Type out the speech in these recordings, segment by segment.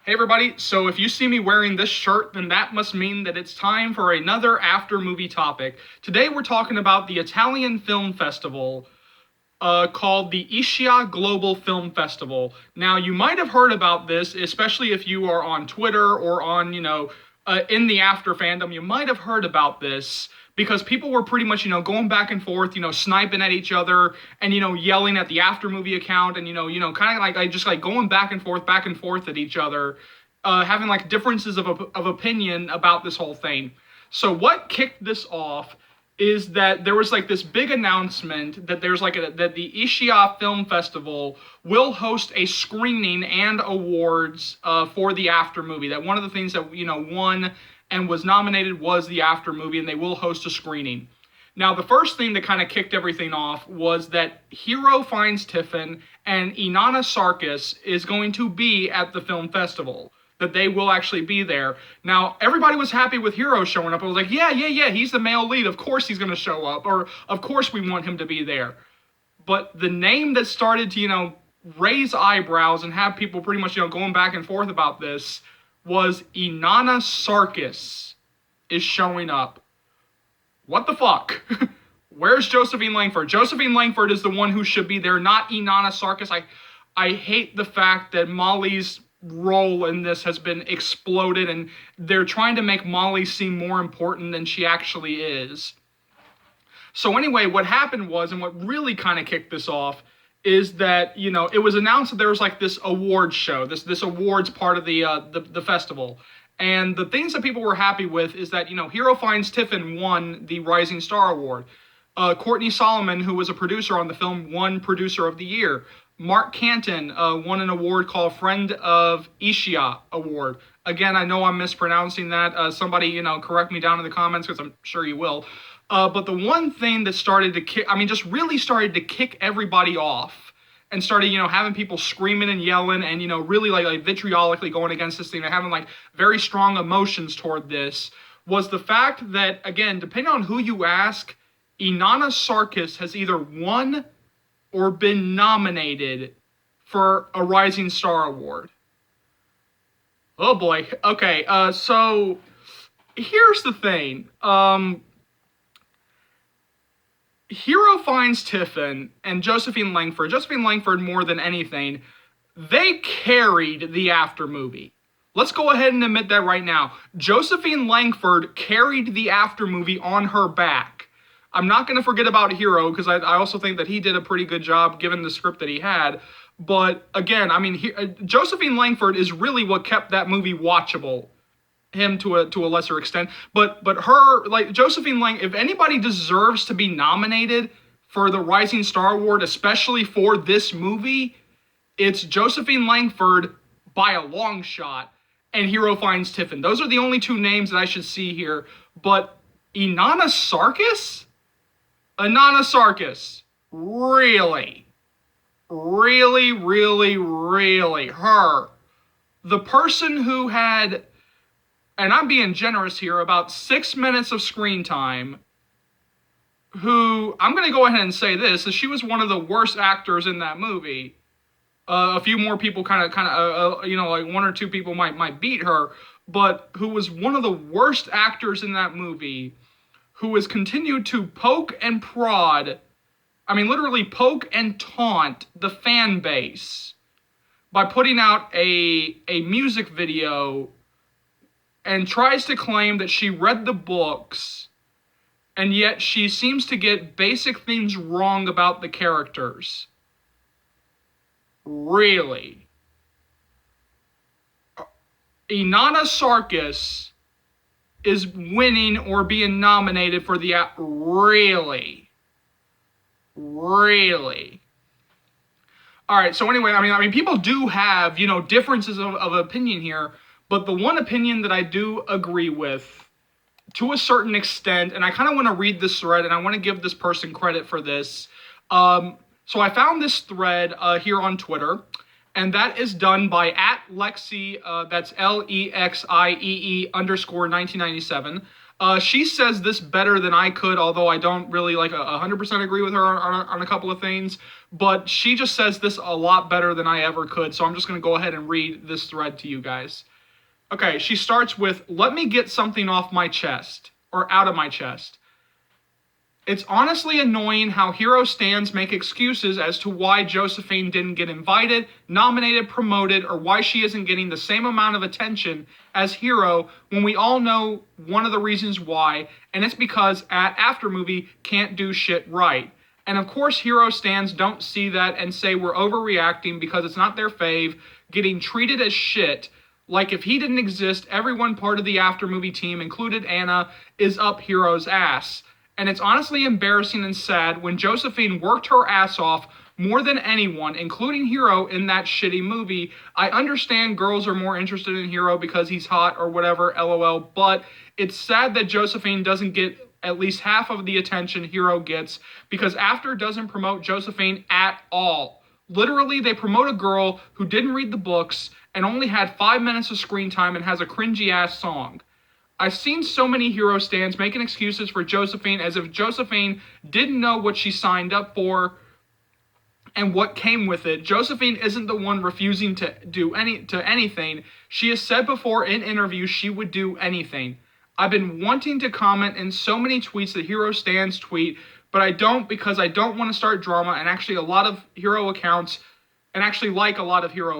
Hey everybody, so if you see me wearing this shirt, then that must mean that it's time for another after movie topic. Today we're talking about the Italian Film Festival, called the Ischia Global Film Festival. Now, you might have heard about this, especially if you are on Twitter or on, in the after fandom. You might have heard about this because people were pretty much, going back and forth, sniping at each other and, yelling at the after movie account and, kind of like just like going back and forth at each other, having like differences of opinion about this whole thing. So what kicked this off is that there was like this big announcement that that the Ischia Film Festival will host a screening and awards for the after movie. That one of the things that won and was nominated was the after movie, and they will host a screening. Now, the first thing that kind of kicked everything off was that Hero Finds Tiffin and Inanna Sarkis is going to be at the film festival. That they will actually be there. Now, everybody was happy with Hero showing up. I was like, yeah, he's the male lead. Of course he's going to show up. Or, of course we want him to be there. But the name that started to, raise eyebrows and have people pretty much, going back and forth about this was Inanna Sarkis is showing up. What the fuck? Where's Josephine Langford? Josephine Langford is the one who should be there, not Inanna Sarkis. I hate the fact that Molly's role in this has been exploded and they're trying to make Molly seem more important than she actually is. So anyway, what happened was, and what really kind of kicked this off, is that, it was announced that there was like this awards show, this awards part of the festival. And the things that people were happy with is that, Hero Finds Tiffin won the Rising Star Award. Courtney Solomon, who was a producer on the film, won Producer of the Year. Mark Canton won an award called Friend of Ischia Award. Again, I know I'm mispronouncing that. Somebody, correct me down in the comments because I'm sure you will. But the one thing that started to started to kick everybody off and started, having people screaming and yelling and, really like vitriolically going against this thing and having like very strong emotions toward this was the fact that, again, depending on who you ask, Inanna Sarkis has either won or been nominated for a Rising Star Award. Oh boy. Okay, so here's the thing. Hero Finds Tiffin and Josephine Langford more than anything, they carried the after movie. Let's go ahead and admit that right now. Josephine Langford carried the after movie on her back. I'm not going to forget about Hero, because I also think that he did a pretty good job given the script that he had. But again, Josephine Langford is really what kept that movie watchable. Him to a lesser extent. But her, like, Josephine if anybody deserves to be nominated for the Rising Star Award, especially for this movie, it's Josephine Langford by a long shot and Hero Finds Tiffin. Those are the only two names that I should see here. But Inanna Sarkis? Really? Really? Her. The person who had, and I'm being generous here, about 6 minutes of screen time, who, I'm going to go ahead and say this, is she was one of the worst actors in that movie. A few more people like one or two people might beat her, but who was one of the worst actors in that movie, who has continued to poke and prod, literally poke and taunt the fan base by putting out a music video and tries to claim that she read the books, and yet she seems to get basic things wrong about the characters. Really? Inanna Sarkis is winning or being nominated for the really? All right, so anyway, people do have, differences of opinion here, but the one opinion that I do agree with, to a certain extent, and I kind of want to read this thread, and I want to give this person credit for this. So I found this thread here on Twitter, and that is done by @Lexie, that's LEXIEE _1997. She says this better than I could, although I don't really 100% agree with her on a couple of things. but she just says this a lot better than I ever could, so I'm just going to go ahead and read this thread to you guys. Okay, she starts with, "Let me get something off my chest, or out of my chest. It's honestly annoying how Hero stans make excuses as to why Josephine didn't get invited, nominated, promoted, or why she isn't getting the same amount of attention as Hero, when we all know one of the reasons why, and it's because Aftermovie can't do shit right. And of course Hero stans don't see that and say we're overreacting because it's not their fave, getting treated as shit. Like if he didn't exist, everyone part of the Aftermovie team, included Anna, is up Hero's ass. And it's honestly embarrassing and sad when Josephine worked her ass off more than anyone, including Hero, in that shitty movie. I understand girls are more interested in Hero because he's hot or whatever, lol, but it's sad that Josephine doesn't get at least half of the attention Hero gets, because After doesn't promote Josephine at all. Literally, they promote a girl who didn't read the books and only had 5 minutes of screen time and has a cringy-ass song. I've seen so many Hero stans making excuses for Josephine as if Josephine didn't know what she signed up for and what came with it. Josephine isn't the one refusing to do anything. She has said before in interviews she would do anything. I've been wanting to comment in so many tweets that Hero stans tweet, but I don't because I don't want to start drama and actually like a lot of Hero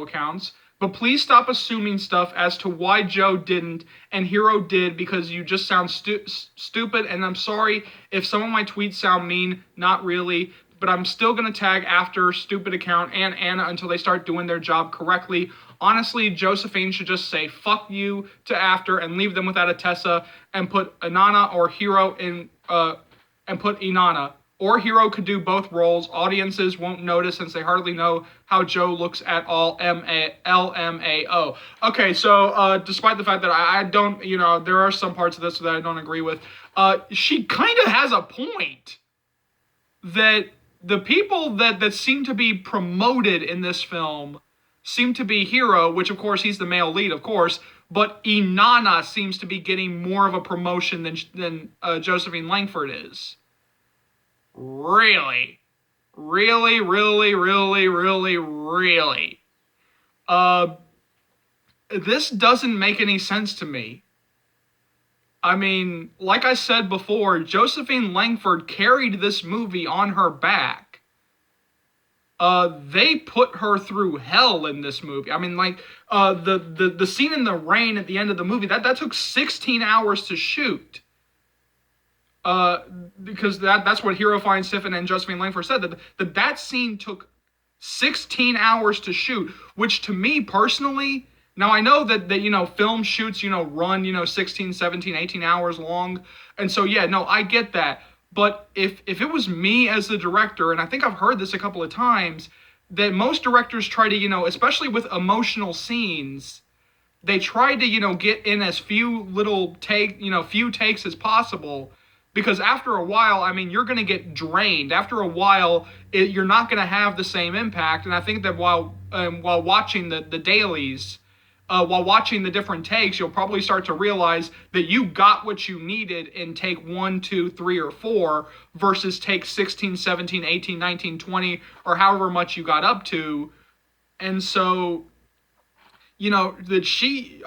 accounts. But please stop assuming stuff as to why Joe didn't and Hero did, because you just sound stupid, and I'm sorry if some of my tweets sound mean, not really, but I'm still going to tag After, stupid account, and Anna until they start doing their job correctly. Honestly, Josephine should just say fuck you to After and leave them without a Tessa and put Inanna or Hero in, and put Inanna. Or Hero could do both roles. Audiences won't notice since they hardly know how Joe looks at all. LMAO. Okay, so despite the fact that I don't, there are some parts of this that I don't agree with, she kind of has a point. That the people that seem to be promoted in this film seem to be Hero, which of course he's the male lead, of course, but Inanna seems to be getting more of a promotion than Josephine Langford is. Really? Really, really, really, really, really? This doesn't make any sense to me. I mean, like I said before, Josephine Langford carried this movie on her back. They put her through hell in this movie. I mean, like, the scene in the rain at the end of the movie, that took 16 hours to shoot. Because that's what Hero Finds Tiffin and Josephine Langford said, that scene took 16 hours to shoot, which to me personally, now I know that film shoots, run, 16, 17, 18 hours long, and so yeah, no, I get that, but if it was me as the director, and I think I've heard this a couple of times, that most directors try to, especially with emotional scenes, they try to, get in as few takes as possible. Because after a while, I mean, you're going to get drained. After a while, you're not going to have the same impact. And I think that while watching the dailies, while watching the different takes, you'll probably start to realize that you got what you needed in take 1, 2, 3, or 4 versus take 16, 17, 18, 19, 20, or however much you got up to. And so, she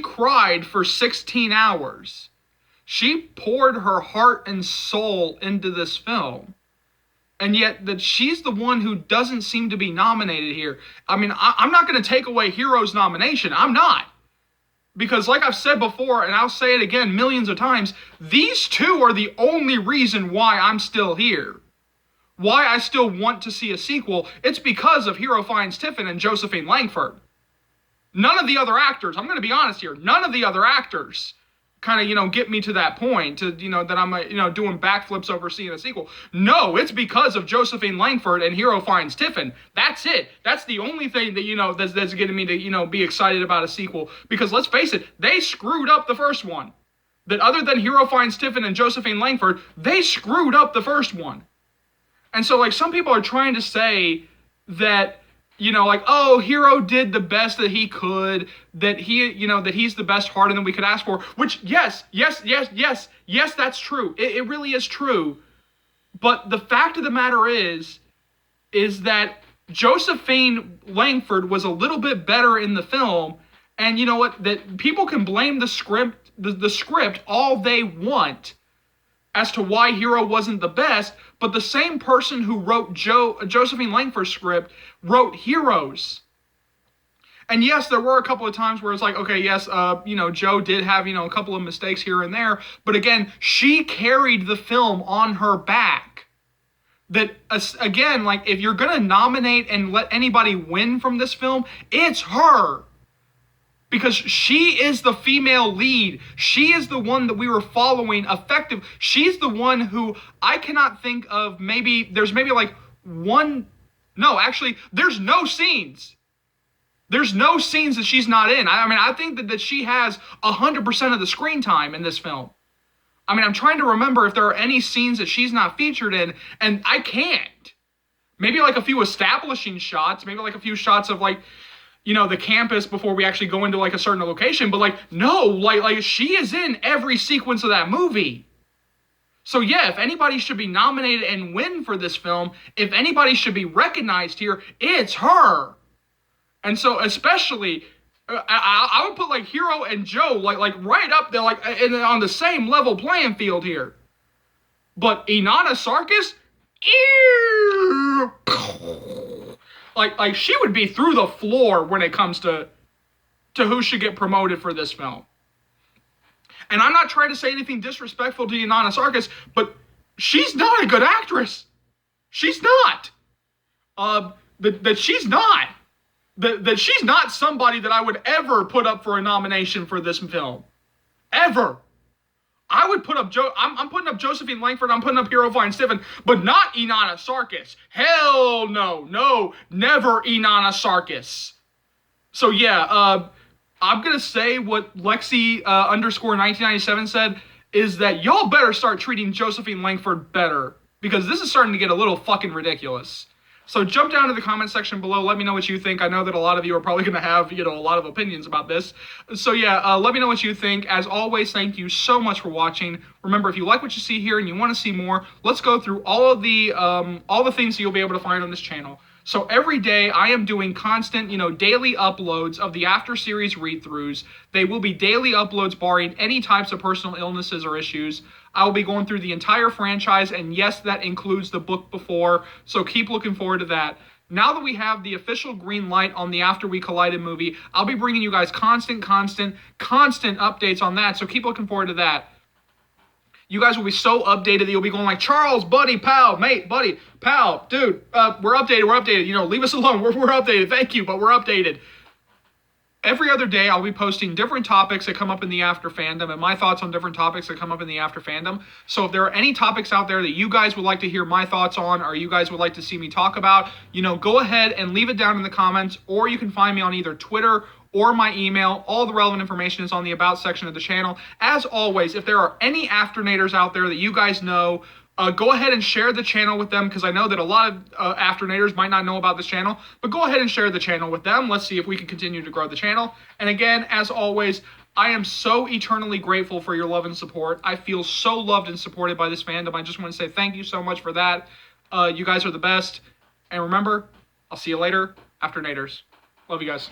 cried for 16 hours. She poured her heart and soul into this film. And yet that she's the one who doesn't seem to be nominated here. I mean, I'm not going to take away Hero's nomination. I'm not. Because like I've said before, and I'll say it again millions of times, these two are the only reason why I'm still here. Why I still want to see a sequel. It's because of Hero Finds Tiffin and Josephine Langford. None of the other actors, I'm going to be honest here, none of the other actors kind of, get me to that point, to, that I'm, doing backflips over seeing a sequel. No, it's because of Josephine Langford and Hero Finds Tiffin. That's it. That's the only thing that, that's getting me to, be excited about a sequel. Because let's face it, they screwed up the first one. That other than Hero Finds Tiffin and Josephine Langford, they screwed up the first one. And so, like, some people are trying to say that, oh, Hero did the best that he could, that that he's the best Harden we could ask for, which, yes, that's true. It really is true. But the fact of the matter is is that Josephine Langford was a little bit better in the film, and you know what? That people can blame the script all they want as to why Hero wasn't the best, but the same person who wrote Josephine Langford's script wrote Heroes. And yes, there were a couple of times where it's like, okay, yes, Joe did have, a couple of mistakes here and there, but again, she carried the film on her back. That, again, like, if you're gonna nominate and let anybody win from this film, it's her. Because she is the female lead. She is the one that we were following effective. She's the one who I cannot think of there's maybe like one, no, actually, there's no scenes. There's no scenes that she's not in. I think that she has 100% of the screen time in this film. I'm trying to remember if there are any scenes that she's not featured in, and I can't. Maybe like a few establishing shots, maybe like a few shots of like, the campus before we actually go into like a certain location, but like, no, like she is in every sequence of that movie. So yeah, if anybody should be nominated and win for this film, if anybody should be recognized here, it's her. And so especially, I would put like Hero and Joe like right up there, like on the same level playing field here. But Inanna Sarkis, like she would be through the floor when it comes to who should get promoted for this film. And I'm not trying to say anything disrespectful to Inanna Sarkis, but she's not a good actress. She's not. That she's not. That she's not somebody that I would ever put up for a nomination for this film. Ever. I would put up I'm putting up Josephine Langford, I'm putting up Hero Fine Stiffen, but not Inanna Sarkis. Hell no, never Inanna Sarkis. So yeah, I'm gonna say what Lexi underscore 1997 said, is that y'all better start treating Josephine Langford better, because this is starting to get a little fucking ridiculous. So jump down to the comment section below. Let me know what you think. I know that a lot of you are probably going to have, a lot of opinions about this. So yeah, let me know what you think. As always, thank you so much for watching. Remember, if you like what you see here and you want to see more, let's go through all the things that you'll be able to find on this channel. So every day I am doing constant, daily uploads of the After series read-throughs. They will be daily uploads barring any types of personal illnesses or issues. I will be going through the entire franchise, and yes, that includes the book before, so keep looking forward to that. Now that we have the official green light on the After We Collided movie, I'll be bringing you guys constant updates on that, so keep looking forward to that. You guys will be so updated that you'll be going like, Charles, buddy, pal, mate, buddy, pal, dude, we're updated, leave us alone, we're updated, thank you, but we're updated. Every other day, I'll be posting different topics that come up in the After fandom and my thoughts on different topics that come up in the After fandom. So if there are any topics out there that you guys would like to hear my thoughts on, or you guys would like to see me talk about, go ahead and leave it down in the comments, or you can find me on either Twitter or my email. All the relevant information is on the About section of the channel. As always, if there are any Afternators out there that you guys know, go ahead and share the channel with them, because I know that a lot of Afternators might not know about this channel, but go ahead and share the channel with them. Let's see if we can continue to grow the channel. And again, as always, I am so eternally grateful for your love and support. I feel so loved and supported by this fandom. I just want to say thank you so much for that. You guys are the best. And remember, I'll see you later, Afternators. Love you guys.